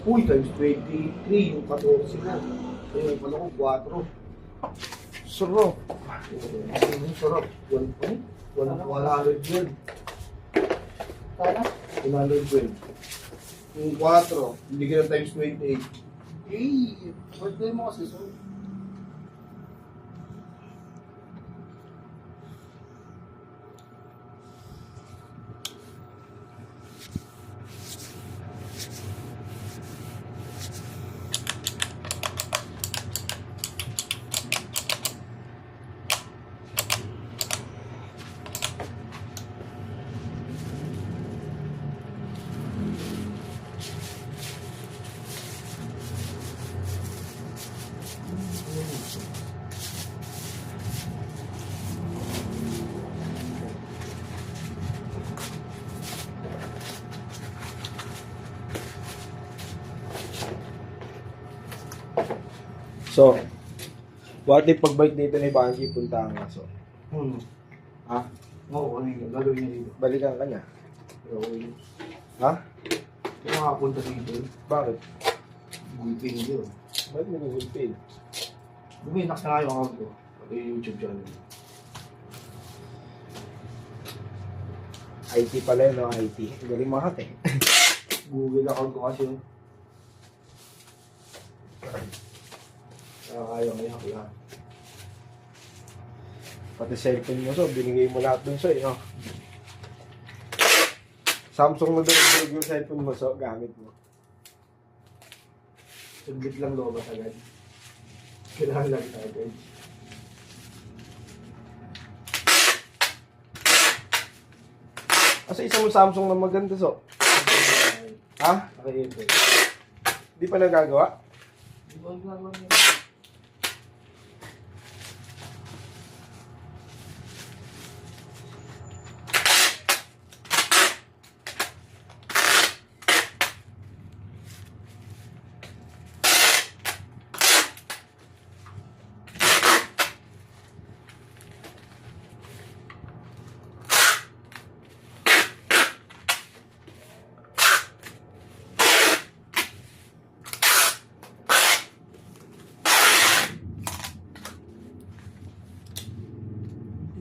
Uy, times 23, yung 14 na. Ayun, pala ko, 4. Sarap. Ang sarap. 112. Kala? 112. Yung 4, hindi ka na times 28. Eh, birthday mo kasi. So, So, what if pagbalik dito ni Banji, punta ang aso? Ha? Oo, ano yun? Gagawin niya dito. Balikan ka niya. Gagawin. Ha? Kung makapunta dito, Bakit? gulpin yun. Bakit mo nagulpil? Buminak na nga yung account ko. Pati yung YouTube channel. IT pala yun, no? IT. Galing makat eh. Google account ko kasi yun. Kaya kaya. Pati cellphone mo, so, binigay mo lahat dun, so, no? Samsung na doon, binigay yung cellphone mo, so, gamit mo. Sundit lang lobas agad. Kailangan lang tayo agad. Asa isa mo Samsung na maganda, so? Ha? Naka-ito. Di pa nagagawa? Di ba gagawin niya?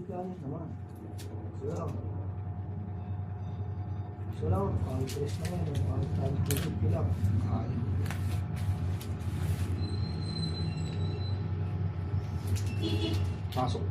Gamit naman. So, lang, pang-press naman yun, pang-press lang. Pasok.